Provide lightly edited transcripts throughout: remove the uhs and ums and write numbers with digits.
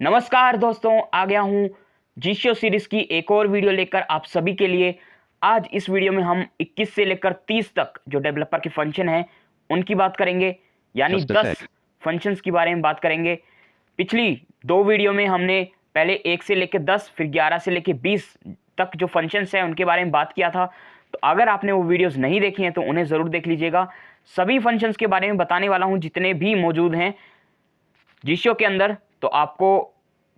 नमस्कार दोस्तों, आ गया हूँ जीशो सीरीज की एक और वीडियो लेकर आप सभी के लिए। आज इस वीडियो में हम 21 से लेकर 30 तक जो डेवलपर के फंक्शन हैं उनकी बात करेंगे, यानी 10 फंक्शंस के बारे में बात करेंगे। पिछली दो वीडियो में हमने पहले 1 से लेकर 10 फिर 11 से लेकर 20 तक जो फंक्शंस हैं उनके बारे में बात किया था। तो अगर आपने वो वीडियोस नहीं देखी हैं तो उन्हें ज़रूर देख लीजिएगा। सभी फंक्शंस के बारे में बताने वाला हूँ जितने भी मौजूद हैं जीशो के अंदर। तो आपको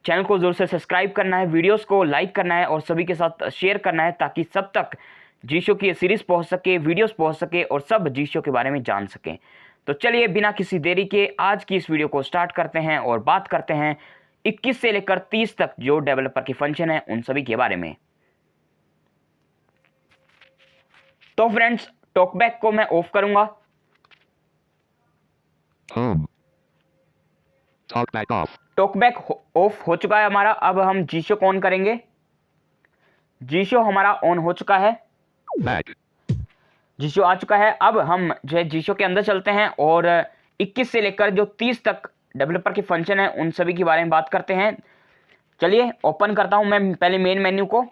चैनल को ज़रूर से सब्सक्राइब करना है, वीडियोस को लाइक करना है और सभी के साथ शेयर करना है ताकि सब तक जीशो की सीरीज़ पहुंच सके, वीडियोस पहुंच सके और सब जीशो के बारे में जान सकें। तो चलिए बिना किसी देरी के आज की इस वीडियो को स्टार्ट करते हैं और बात करते हैं 21 से लेकर 30 तक जो डेवलपर के फंक्शन हैं उन सभी के बारे में। तो फ्रेंड्स, टॉकबैक को मैं ऑफ करूंगा। टॉकबैक ऑफ हो चुका है हमारा। अब हम जीशो को ऑन करेंगे। जीशो हमारा ऑन हो चुका है, जीशो आ चुका है। अब हम जो है जीशो के अंदर चलते हैं और 21 से लेकर जो 30 तक डेवलपर के फंक्शन हैं उन सभी के बारे में बात करते हैं। चलिए ओपन करता हूं मैं पहले मेन मेन्यू को।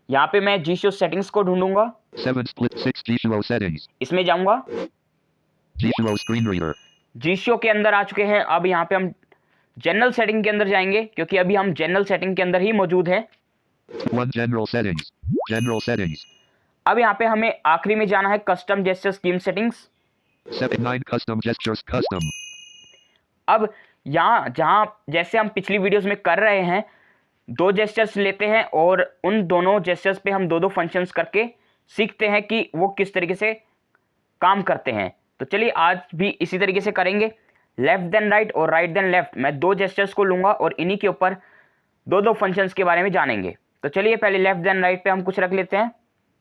यहाँ पे मैं जीशो सेटिंग्स को ढूंढूंगा, इसमें जाऊंगा। जीशो के अंदर आ चुके हैं। अब यहाँ पे हम जनरल सेटिंग के अंदर जाएंगे क्योंकि अभी हम जनरल सेटिंग के अंदर ही मौजूद हैं। अब यहाँ पे हमें आखिरी में जाना है कस्टम जेस्चर स्कीम सेटिंग्स। अब यहाँ जहाँ जैसे हम पिछली वीडियोस में कर रहे हैं, दो जेस्चर्स लेते हैं और उन दोनों जेस्चर्स पे हम दो फंक्शंस करके सीखते हैं कि वो किस तरीके से काम करते हैं। तो चलिए आज भी इसी तरीके से करेंगे। लेफ्ट देन राइट और राइट देन लेफ्ट, मैं दो जेस्चर्स को लूंगा और इन्हीं के ऊपर दो फंक्शंस के बारे में जानेंगे। तो चलिए पहले लेफ्ट देन राइट पे हम कुछ रख लेते हैं।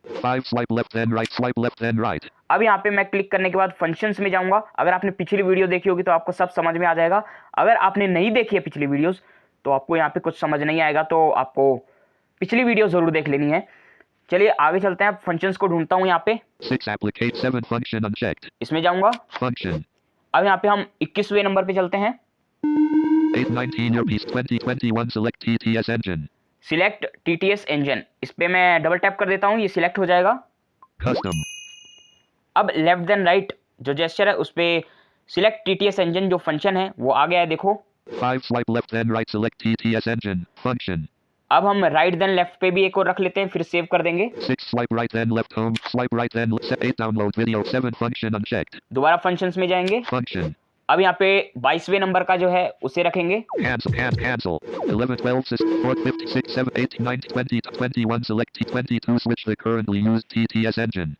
5 swipe left then right, swipe left then right. अब यहाँ पे मैं क्लिक करने के बाद फंक्शंस में जाऊंगा। अगर आपने पिछली वीडियो देखी होगी तो आपको सब समझ में आ जाएगा। अगर आपने नहीं देखी है पिछली वीडियोस तो आपको यहाँ पे कुछ समझ नहीं आएगा, तो आपको पिछली वीडियो जरूर देख लेनी है। चलिए आगे चलते हैं। फंक्शंस को ढूंढता हूँ यहाँ पे। 6 applicate 7 function unchecked. इसमें जाऊंगा। Function. अब यहाँ पे हम 21वें नंबर पे चलते हैं। 819 earpiece 2021 select TTS engine. Select TTS engine, इस पे मैं डबल टैप कर देता हूँ, ये सिलेक्ट हो जाएगा। Custom. अब लेफ्ट देन राइट जो जेस्चर है उस पे सिलेक्ट TTS इंजन जो फंक्शन है वो आ गया है, देखो। 5 swipe left then right select TTS engine. Function. अब हम राइट देन लेफ्ट पे भी एक और रख लेते हैं, फिर सेव कर देंगे। 6 swipe right then left home, swipe right then 8 download video 7 function unchecked. दोबारा फंक्शंस में जाएंगे। Function. अब यहाँ पे 22वें नंबर का जो है उसे रखेंगे। Cancel. 11 12 4 56 7 8 9 20 21 select T22 switch the currently used TTS engine.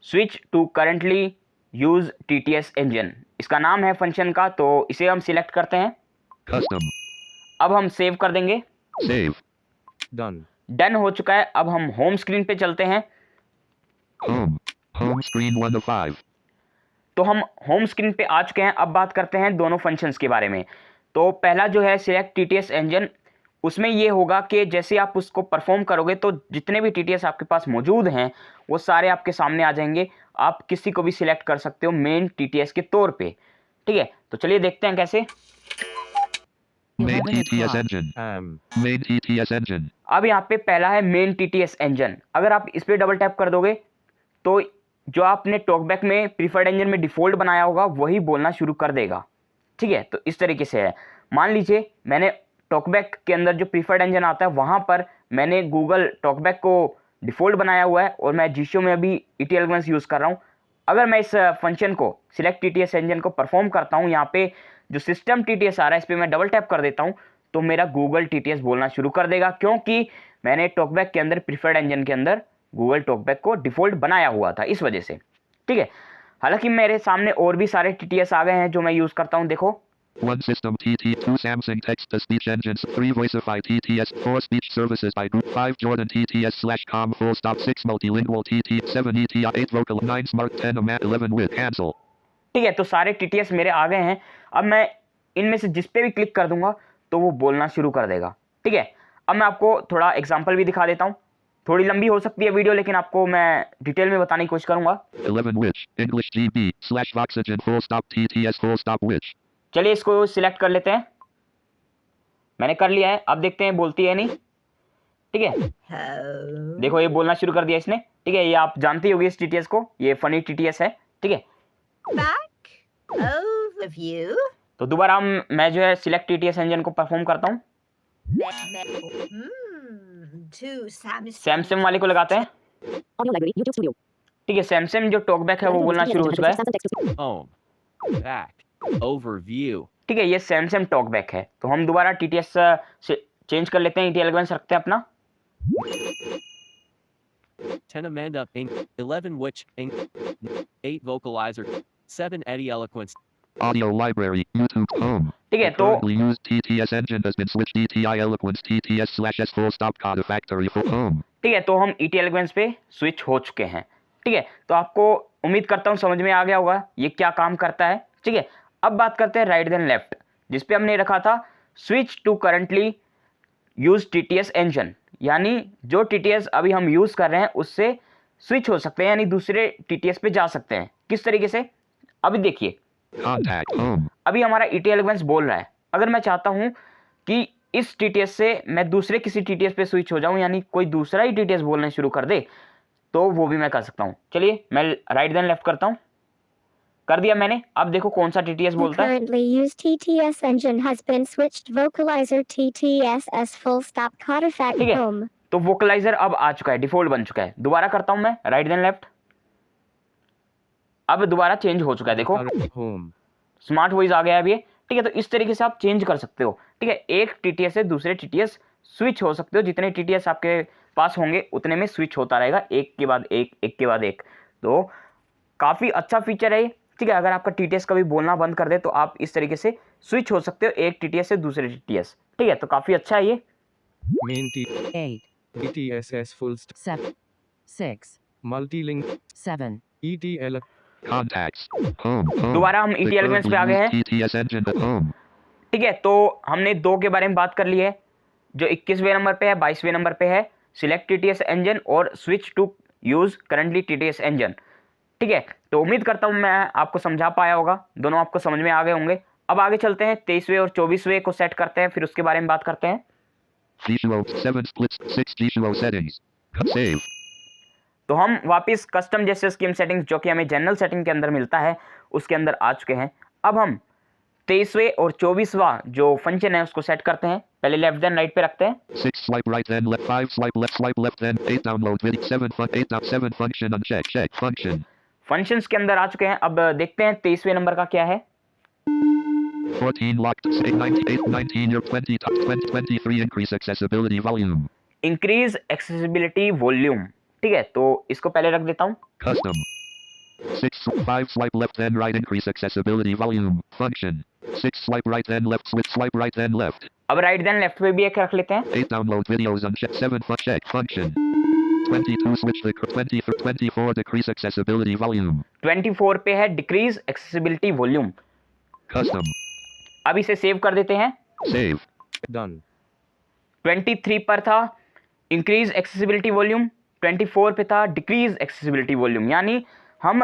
Switch to currently use TTS engine, इसका नाम है फंक्शन का, तो इसे हम सिलेक्ट करते हैं। Custom. अब हम सेव कर देंगे। Save. डन हो चुका है। अब हम होम स्क्रीन पे चलते हैं। Home screen 1 of 5. तो हम होम स्क्रीन पे आ चुके हैं। अब बात करते हैं दोनों फंक्शंस के बारे में। तो पहला जो है सिलेक्ट TTS इंजन, उसमें ये होगा कि जैसे आप उसको परफॉर्म करोगे तो जितने भी TTS आपके पास मौजूद हैं वो सारे आपके सामने आ जाएंगे। आप किसी को भी सिलेक्ट कर सकते हो मेन TTS के तौर पे, ठीक है। तो चलिए देखते हैं कैसे। Main TTS engine. Main TTS engine. अब यहाँ पे पहला है मेन TTS इंजन। अगर आप इस पर डबल टैप कर दोगे तो जो आपने टॉकबैक में प्रीफर्ड इंजन में डिफ़ॉल्ट बनाया होगा वही बोलना शुरू कर देगा, ठीक है। तो इस तरीके से है। मान लीजिए मैंने टॉकबैक के अंदर जो प्रीफर्ड इंजन आता है वहाँ पर मैंने गूगल टॉकबैक को डिफ़ॉल्ट बनाया हुआ है और मैं जीशो में अभी ET11 यूज़ कर रहा हूँ। अगर मैं इस फंक्शन को सिलेक्ट TTS इंजन को परफॉर्म करता हूँ, यहाँ पे जो सिस्टम TTS आ रहा है इस पर मैं डबल टैप कर देता हूँ तो मेरा गूगल TTS बोलना शुरू कर देगा, क्योंकि मैंने टॉकबैक के अंदर प्रीफर्ड इंजन के अंदर गूगल टॉकबैक को डिफ़ॉल्ट बनाया हुआ था, इस वजह से, ठीक है। हालांकि मेरे सामने और भी सारे TTS आ गए हैं जो मैं यूज़ करता हूँ, देखो। 1 system TT, 2 Samsung text-to-speech engines, 3 Voicify TTS, 4 speech services by Group, 5 Jordan TTS/com full stop, 6 multilingual TT, 7 ETI, 8 vocal, 9 smart, 10 AMAT, 11 with cancel. ठीक है, तो सारे TTS मेरे आ गए हैं। अब मैं इनमें से जिस पे भी क्लिक कर दूंगा तो वो बोलना शुरू कर देगा, ठीक है। अब मैं आपको थोड़ा एग्जाम्पल भी दिखा देता हूँ। थोड़ी लंबी हो सकती है वीडियो, लेकिन आपको मैं डिटेल में बताने की कोशिश करूंगा। 11 which, English GB, /Voxygen full stop TTS full stop which. चलिए इसको सिलेक्ट कर लेते हैं। मैंने कर लिया है, अब देखते हैं बोलती है नहीं। ठीक है, देखो ये बोलना शुरू कर दिया इसने। ठीक है, ये आप जानती होगी इस टीटीएस को, ये फनी टीटीएस है। ठीक है, Back overview. तो दोबारा मैं जो है सिलेक्ट टीटीएस इंजन को परफॉर्म करता हूँ। To सैमसंग वाले को लगाते हैं। Audio library, YouTube Studio. ठीक है, सैमसंग जो टॉकबैक है वो बोलना शुरू हो चुका है। Home. Back. Overview. ठीक है, ये सैमसंग टॉकबैक है, तो हम दोबारा टीटीएस से चेंज कर लेते हैं, ET11 रखते हैं अपना। 10 Amanda Inc. 11 Witch Inc. 8 Vocalizer. 7 Eddie Eloquence. Audio library. YouTube home. ठीक है, The तो currently used TTS engine has been switched ETI Eloquence TTS/S full stop code factory for home. ठीक है, तो हम ET11 पे स्विच हो चुके हैं। ठीक है, तो आपको उम्मीद करता हूँ समझ में आ गया होगा ये क्या काम करता है। ठीक है, अब बात करते हैं राइट देन लेफ्ट, जिस पे हमने रखा था switch to currently use TTS engine, यानी जो TTS अभी हम यूज कर रहे हैं उससे स्विच हो सकते हैं, यानी दूसरे TTS पे जा सकते हैं। किस तरीके से, अभी देखिए, Contact home. अभी हमारा ET11 बोल रहा है, अगर मैं चाहता हूं कि इस TTS से मैं दूसरे किसी TTS पे स्विच हो जाऊं, यानी कोई दूसरा ही TTS बोलने शुरू कर दे, तो वो भी मैं कर सकता हूं। चलिए मैं राइट देन लेफ्ट करता हूं, कर दिया मैंने। अब देखो कौन सा TTS The बोलता है। currently used TTS engine has been switched vocalizer TTS/S full stop coder ठीक है, fact home. तो वोकलाइजर अब आ चुका है, डिफॉल्ट बन चुका है। दोबारा करता हूं मैं राइट देन लेफ्ट, अब दोबारा चेंज हो चुका है, देखो Home. स्मार्ट वॉइस आ गया है अब ये। ठीक है, तो इस तरीके से आप चेंज कर सकते हो। ठीक है, एक TTS से दूसरे TTS स्विच हो सकते हो, जितने TTS आपके पास होंगे उतने में स्विच होता रहेगा, एक के बाद एक, एक के बाद एक। तो काफ़ी अच्छा फीचर है ये। ठीक है, अगर आपका TTS कभी बोलना बंद कर दे तो आप इस तरीके से स्विच हो सकते हो एक TTS से दूसरे TTS। ठीक है, तो काफ़ी अच्छा है ये। Main 8, TTSS full 7, 6, multi-link 7, ETL Contacts. Home. Home. दोबारा हम The ET11 पे आ currently गए हैं। used TTS engine at home. ठीक है, तो हमने दो के बारे में बात कर ली है, जो 21वें नंबर पे है, 22वें नंबर पे है, सिलेक्ट TTS इंजन और switch to use currently TTS engine. ठीक है, तो उम्मीद करता हूँ मैं आपको समझा पाया होगा, दोनों आपको समझ में आ गए होंगे। अब आगे चलते हैं, 23वें और 24वें को सेट करते हैं, फिर उसके बारे में बात करते हैं। Visual 7 splits 6 Visual settings. Save. तो हम वापस कस्टम जैसे स्कीम सेटिंग्स, जो कि हमें जनरल सेटिंग के अंदर मिलता है, उसके अंदर आ चुके हैं। अब हम 23वें और 24वां जो फंक्शन है उसको सेट करते हैं। पहले लेफ्ट देन राइट पे रखते हैं। 6 swipe right then left 5 swipe left then 8 download video 7 function uncheck check function. Functions के अंदर आ चुके हैं। अब देखते हैं 23वें नंबर का क्या है। 14 locked 19 your 20 top 20 23 increase accessibility volume. Increase accessibility volume. ठीक है, तो इसको पहले रख देता हूँ। Custom. 5 swipe left then right increase accessibility volume function. 6 swipe right then left switch swipe right then left. अब राइट देन लेफ्ट पे भी एक रख लेते हैं। 8 download videos uncheck 7 check function. 22 switch the 20 for 24 decrease accessibility volume. 24 पे है decrease accessibility volume. Custom. अब इसे सेव कर देते हैं। Save. done. 23 पर था इंक्रीज एक्सेसिबिलिटी वॉल्यूम, 24 पे था डिक्रीज एक्सेसिबिलिटी वॉल्यूम, यानी हम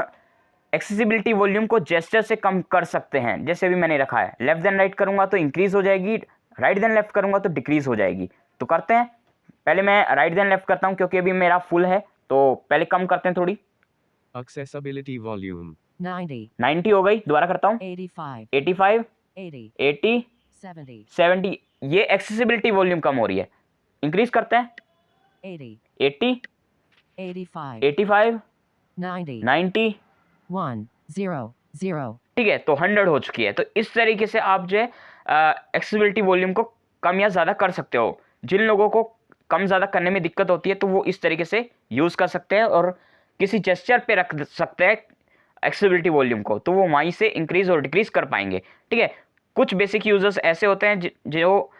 एक्सेसिबिलिटी वॉल्यूम को जेस्चर से कम कर सकते हैं। जैसे भी मैंने रखा है, लेफ्ट देन राइट करूंगा तो इंक्रीज हो जाएगी, राइट देन लेफ्ट करूंगा तो डिक्रीज हो जाएगी। तो करते हैं, पहले मैं राइट देन लेफ्ट करता हूं क्योंकि अभी मेरा फुल है, तो पहले कम करते हैं थोड़ी। Accessibility volume 90, 90 हो गई, दोबारा करता हूं। 85, 85, 80, 80, 70, 70, ये एक्सेसिबिलिटी वॉल्यूम कम हो रही है। इंक्रीज करते हैं, 80, 80, 85, 85, 90, 90, 1, 0, 0. ठीक है, तो 100 हो चुकी है। तो इस तरीके से आप जो है एक्सेसिबिलिटी वॉल्यूम को कम या ज़्यादा कर सकते हो। जिन लोगों को कम ज़्यादा करने में दिक्कत होती है तो वो इस तरीके से यूज़ कर सकते हैं और किसी जेस्चर पे रख सकते हैं एक्सेसिबिलिटी वॉल्यूम को, तो वो वहीं से इंक्रीज और डिक्रीज कर पाएंगे। ठीक है, कुछ बेसिक यूजर्स ऐसे होते हैं जो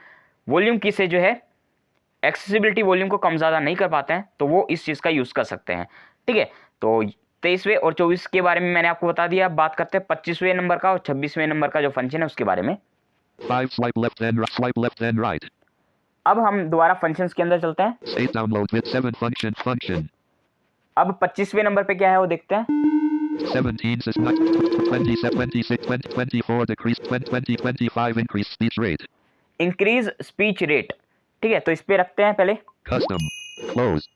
वॉल्यूम की से जो है एक्सेसिबिलिटी वॉल्यूम को कम ज़्यादा नहीं कर पाते हैं, तो वो इस चीज़ का यूज़ कर सकते हैं। ठीक है, तो 23वें और 24 के बारे में मैंने आपको बता दिया। अब बात करते हैं 25वें नंबर का और 26वें नंबर का जो फंक्शन है उसके बारे में। 5 swipe left then right. अब हम दोबारा फंक्शंस के अंदर चलते हैं। 8 download with 7 function. अब 25वें नंबर पे क्या है वो देखते हैं। 17 says not 27 26 20 24 decrease 20 25 increase speech rate. Increase speech rate. ठीक है, तो इस पे रखते हैं पहले। Custom. Close.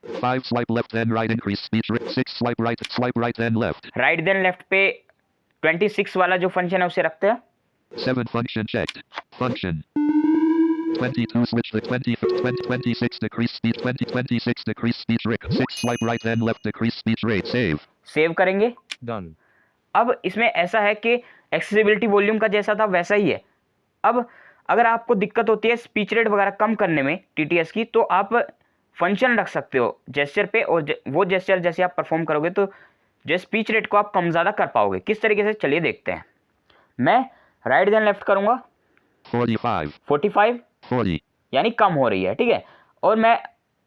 5 swipe left then right increase speech rate. 6 swipe right then left. Right then left पे 26 वाला जो फंक्शन है उसे रखते हैं। 7 function checked. Function. 22 switch the 20 26 decrease speech 26 decrease speech rate. 6 swipe right then left decrease speech rate. Save. Save करेंगे। Done. अब इसमें ऐसा है कि एक्सेसिबिलिटी वॉल्यूम का जैसा था वैसा ही है। अब अगर आपको दिक्कत होती है स्पीच रेट वगैरह कम करने में टीटीएस की, तो आप फंक्शन रख सकते हो जेस्चर पे, और वो जेस्चर जैसे आप परफॉर्म करोगे तो जो स्पीच रेट को आप कम ज़्यादा कर पाओगे। किस तरीके से, चलिए देखते हैं। मैं राइट देन लेफ्ट करूँगा 45. 45 40. यानी कम हो रही है, ठीक है। और मैं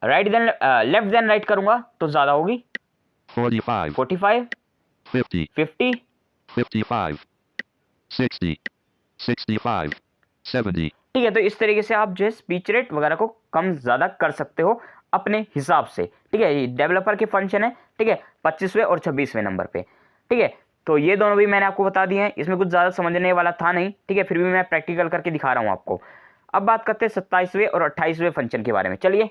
लेफ्ट देन राइट करूँगा तो ज़्यादा होगी 45. 45 50. 50 55. 60. 65. 70. ठीक है। तो इस तरीके से आप जो है स्पीच रेट वगैरह को कम ज़्यादा कर सकते हो अपने हिसाब से, ठीक है। ये डेवलपर के फंक्शन है, ठीक है, 25वें और 26वें नंबर पे, ठीक है। तो ये दोनों भी मैंने आपको बता दिए हैं, इसमें कुछ ज़्यादा समझने वाला था नहीं, ठीक है, फिर भी मैं प्रैक्टिकल करके दिखा रहा हूँ आपको। अब बात करते हैं 27वें और 28वें फंक्शन के बारे में। चलिए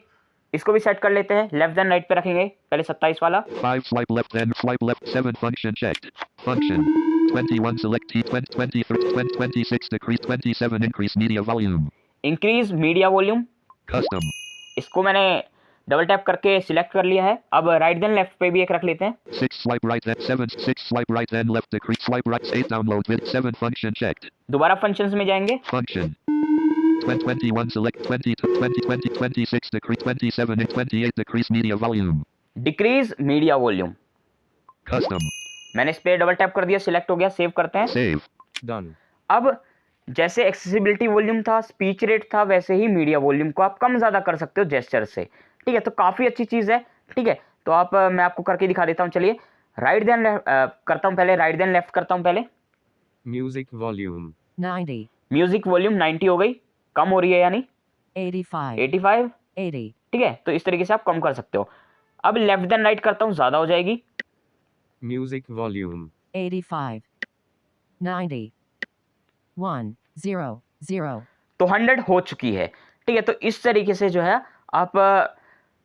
इसको भी सेट कर लेते हैं। लेफ्ट देन राइट पे रखेंगे पहले 27 वाला। 5 swipe left then swipe left. 7 function checked. Function. 21 select T 20 26 decrease 27 increase media volume. Increase media volume, Custom. इसको मैंने डबल टैप करके सिलेक्ट कर लिया है। अब राइट देन लेफ्ट पे भी एक रख लेते हैं। 6 swipe right then 7 6 swipe right then left decrease swipe right 8 download with 7 function checked. दोबारा फंक्शंस में जाएंगे। Function. 21 select 20 26 decrease 27 and 28 decrease media volume. Decrease media volume, Custom. मैंने इस पे डबल टैप कर दिया, सिलेक्ट हो गया, सेव करते हैं। Save. Done. अब जैसे एक्सेसिबिलिटी वॉल्यूम था, स्पीच रेट था, वैसे ही मीडिया वॉल्यूम को आप कम ज़्यादा कर सकते हो जेस्चर से, ठीक है। तो काफ़ी अच्छी चीज़ है, ठीक है। तो आप मैं आपको करके दिखा देता हूँ। चलिए राइट देन करता हूँ पहले, राइट देन लेफ्ट करता हूँ पहले। Music volume. 90, म्यूजिक वॉल्यूम 90 हो गई, कम हो रही है यानी 85, 85, 80, ठीक है। तो इस तरीके से आप कम कर सकते हो। अब लेफ्ट देन राइट करता हूँ, ज़्यादा हो जाएगी। Music volume. 85, 90, 1, 0, 0. तो 100 हो चुकी है, ठीक है। तो इस तरीके से जो है आप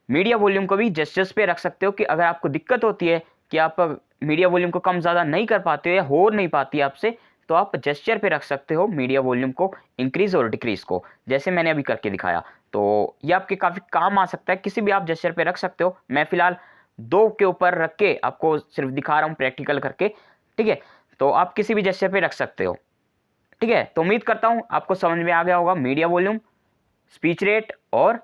मीडिया वॉल्यूम को भी जेस्चर्स पे रख सकते हो कि अगर आपको दिक्कत होती है कि आप मीडिया वॉल्यूम को कम ज़्यादा नहीं कर पाते हो या हो नहीं पाती आपसे, तो आप जेस्चर पे रख सकते हो मीडिया वॉल्यूम को इंक्रीज़ और डिक्रीज़ को, जैसे मैंने अभी करके दिखाया। तो ये आपके काफ़ी काम आ सकता है, किसी भी आप जेस्चर पे रख सकते हो। मैं फ़िलहाल 2 के ऊपर रख के आपको सिर्फ दिखा रहा हूँ प्रैक्टिकल करके, ठीक है। तो आप किसी भी जेस्चर पे रख सकते हो, ठीक है। तो उम्मीद करता हूँ आपको समझ में आ गया होगा मीडिया वॉल्यूम, स्पीच रेट और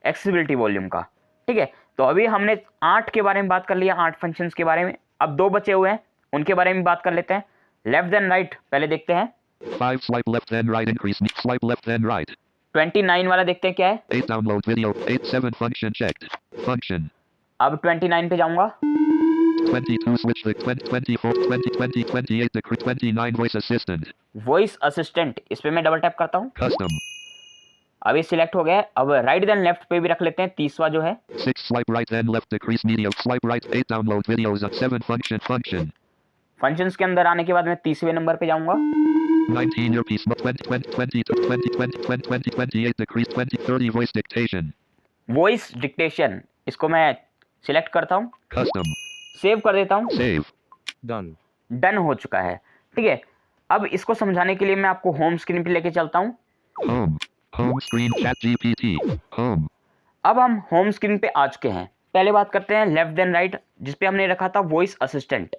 एक्सेसिबिलिटी वॉल्यूम का, ठीक है। तो अभी हमने 8 के बारे में बात कर लिया, 8 फंक्शंस के बारे में। अब 2 बचे हुए हैं, उनके बारे में बात कर लेते हैं। लेफ्ट देन राइट पहले देखते हैं। 5 swipe left then right increase swipe left then right. 29 वाला देखते हैं क्या है। 8 download video 8 7 function checked. Function. अब 29 पे जाऊंगा। 22 switch the 24 28 decrease 29 voice assistant. Voice assistant, इस पे मैं डबल टैप करता हूँ। Custom. अब ये सिलेक्ट हो गया है। अब राइट देन लेफ्ट पे भी रख लेते हैं, 30वां जो है। 6 swipe right then left decrease media swipe right 8 download videos 7 function. Functions के अंदर आने के बाद मैं 30वें नंबर पे जाऊंगा। 19 earpiece 28 decrease 30 voice dictation. Voice dictation, इसको मैं सिलेक्ट करता हूँ, Custom. सेव कर देता हूँ। Save. Done. डन हो चुका है, ठीक है। अब इसको समझाने के लिए मैं आपको होम स्क्रीन पे लेके चलता हूँ। Home. Home screen chat GPT. Home. अब हम होम स्क्रीन पे आ चुके हैं। पहले बात करते हैं लेफ्ट देन राइट, जिस पे हमने रखा था वॉइस असिस्टेंट।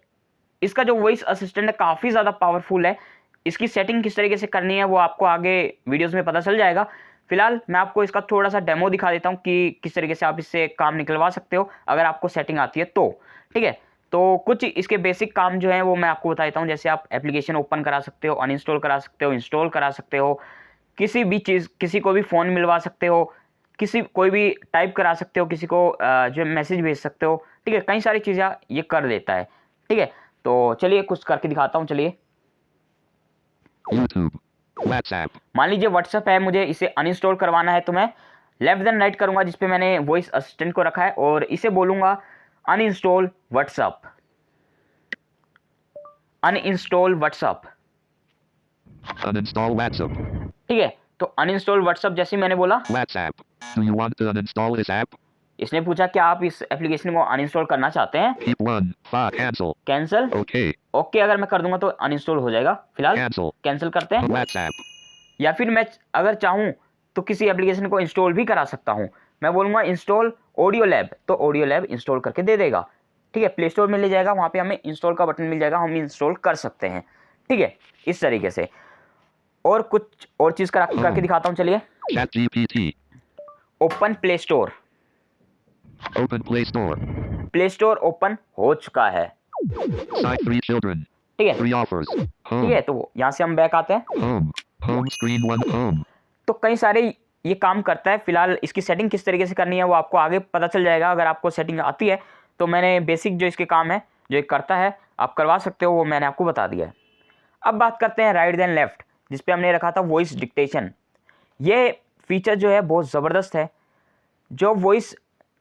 इसका जो वॉइस असिस्टेंट है काफ़ी ज़्यादा पावरफुल है। इसकी सेटिंग किस तरीके से करनी है वो आपको आगे वीडियोस में पता चल जाएगा। फिलहाल मैं आपको इसका थोड़ा सा डेमो दिखा देता हूँ कि किस तरीके से आप इससे काम निकलवा सकते हो अगर आपको सेटिंग आती है तो, ठीक है। तो कुछ इसके बेसिक काम जो हैं वो मैं आपको बता देता हूँ। जैसे आप एप्लीकेशन ओपन करा सकते हो, अनइंस्टॉल करा सकते हो, इंस्टॉल करा सकते हो, किसी भी चीज़, किसी को भी फ़ोन मिलवा सकते हो, कोई भी टाइप करा सकते हो, किसी को जो मैसेज भेज सकते हो, ठीक है। कई सारी चीज़ें ये कर देता है, ठीक है। तो चलिए कुछ करके दिखाता हूँ। चलिए YouTube. WhatsApp. मान लीजिए व्हाट्सएप है, मुझे इसे अनइंस्टॉल करवाना है, तो मैं लेफ्ट देन राइट करूँगा जिस पे मैंने वॉइस असिस्टेंट को रखा है और इसे बोलूँगा uninstall WhatsApp, uninstall WhatsApp, Uninstall WhatsApp. ठीक है। तो अनइंस्टॉल व्हाट्सएप जैसे ही मैंने बोला, WhatsApp. Do you want to uninstall this app? इसने पूछा क्या आप इस एप्लीकेशन को अनइंस्टॉल करना चाहते हैं। Keep 1. 5. Cancel. Cancel, Okay. Okay अगर मैं कर दूंगा तो अनइंस्टॉल हो जाएगा। फिलहाल Cancel. कैंसिल करते हैं। WhatsApp. या फिर मैं अगर चाहूँ तो किसी एप्लीकेशन को इंस्टॉल भी करा सकता हूँ। मैं बोलूँगा इंस्टॉल ऑडियो लैब, तो ऑडियो लैब इंस्टॉल करके दे देगा। ठीक है, प्ले स्टोर में ले जाएगा, वहाँ पे हमें इंस्टॉल का बटन मिल जाएगा, हम इंस्टॉल कर सकते हैं। ठीक है, इस तरीके से। और कुछ और चीज़ करके दिखाता हूँ, चलिए। ChatGPT. Open play store, Open Play Store. Play store open हो चुका है। Site 3 children. ठीक है, 3 offers. ठीक Home. है, तो यहाँ से हम बैक आते हैं। Home. Home screen 1. Home. तो कई सारे ये काम करता है। फिलहाल इसकी सेटिंग किस तरीके से करनी है वो आपको आगे पता चल जाएगा। अगर आपको सेटिंग आती है तो मैंने बेसिक जो इसके काम है, जो ये करता है, आप करवा सकते हो, वो मैंने आपको बता दिया है। अब बात करते हैं राइट देन लेफ्ट, जिस पे हमने रखा था वॉइस डिक्टेशन। ये फीचर जो है बहुत ज़बरदस्त है। जो वॉइस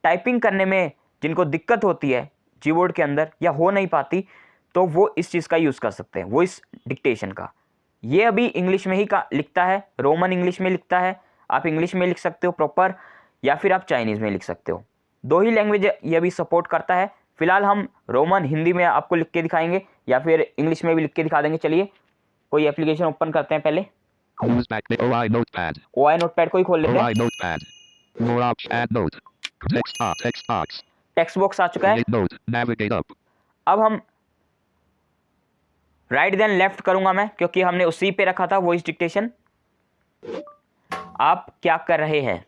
टाइपिंग करने में जिनको दिक्कत होती है कीबोर्ड के अंदर या हो नहीं पाती, तो वो इस चीज़ का यूज़ कर सकते हैं, वॉइस डिक्टेशन का। ये अभी इंग्लिश में ही लिखता है, रोमन इंग्लिश में लिखता है। आप इंग्लिश में लिख सकते हो प्रॉपर, या फिर आप चाइनीज़ में लिख सकते हो। 2 ही लैंग्वेज ये भी सपोर्ट करता है। फिलहाल हम रोमन हिंदी में आपको लिख के दिखाएंगे, या फिर इंग्लिश में भी लिख के दिखा देंगे। चलिए कोई एप्लीकेशन ओपन करते हैं पहले। Newsback. OI Notepad. OI notepad को ही खोल लेते हैं। OI Notepad. More options. Add note. Text box. Text box. Text box आ चुका है। Create note. Navigate up. अब हम राइट देन लेफ्ट करूंगा मैं, क्योंकि हमने उसी पे रखा था वॉइस डिक्टेशन। आप क्या कर रहे हैं?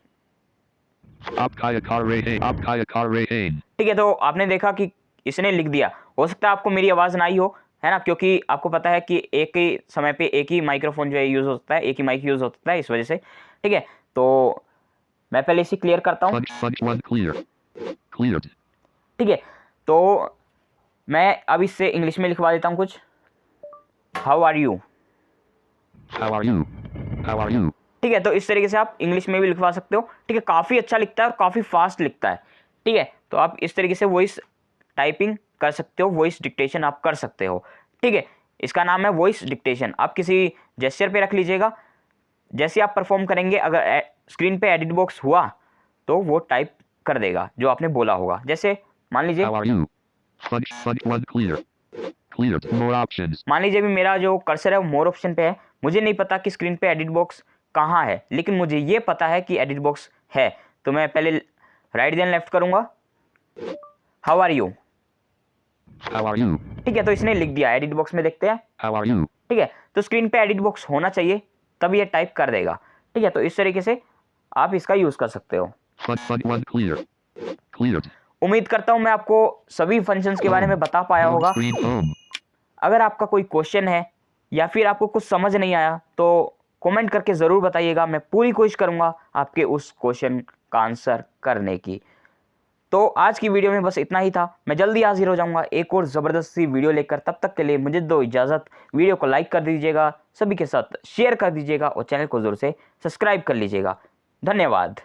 Apkaya kar rahin. Apkaya kar rahin. ठीक है, तो आपने देखा कि इसने लिख दिया। हो सकता है आपको मेरी आवाज़ ना आई हो, है ना, क्योंकि आपको पता है कि एक ही समय पे एक ही माइक्रोफोन जो है यूज़ होता है, एक ही माइक यूज़ होता है, इस वजह से। ठीक है, तो मैं पहले इसे क्लियर करता हूँ। Punch 1 clear. Cleared. ठीक है, तो मैं अब इससे इंग्लिश में लिखवा देता हूँ कुछ। How are you. How are you? How are you? ठीक है, तो इस तरीके से आप इंग्लिश में भी लिखवा सकते हो। ठीक है, काफ़ी अच्छा लिखता है और काफ़ी फास्ट लिखता है। ठीक है, तो आप इस तरीके से वॉइस टाइपिंग कर सकते हो, वॉइस डिक्टेशन आप कर सकते हो। ठीक है, इसका नाम है वॉइस डिक्टेशन। आप किसी जेस्चर पे रख लीजिएगा, जैसे आप परफॉर्म करेंगे, अगर स्क्रीन पे एडिट बॉक्स हुआ तो वो टाइप कर देगा जो आपने बोला होगा। जैसे मान लीजिए, How are you? Punch 1 clear. Cleared. More options. मान लीजिए भी मेरा जो कर्सर है वो मोर ऑप्शन पे है। मुझे नहीं पता कि स्क्रीन पे एडिट बॉक्स कहाँ है, लेकिन मुझे ये पता है कि एडिट बॉक्स है। तो मैं पहले राइट देन लेफ्ट करूँगा। How are you. How are you? ठीक है, तो इसने लिख दिया। एडिट बॉक्स में देखते हैं। How are you? ठीक है, तो स्क्रीन पे एडिट बॉक्स होना चाहिए, तब ये टाइप कर देगा। ठीक है, तो इस तरीके से आप इसका यूज़ कर सकते हो। Punch 1 clear. Cleared. उम्मीद करता हूँ मैं आपको सभी फंक्शंस के बारे में बता पाया Home होगा। screen home. अगर आपका कोई क्वेश्चन है या फिर आपको कुछ समझ नहीं आया तो कमेंट करके ज़रूर बताइएगा। मैं पूरी कोशिश करूँगा आपके उस क्वेश्चन का आंसर करने की। तो आज की वीडियो में बस इतना ही था। मैं जल्दी हाजिर हो जाऊँगा एक और ज़बरदस्त सी वीडियो लेकर। तब तक के लिए मुझे दो इजाज़त। वीडियो को लाइक कर दीजिएगा, सभी के साथ शेयर कर दीजिएगा और चैनल को ज़रूर से सब्सक्राइब कर लीजिएगा। धन्यवाद।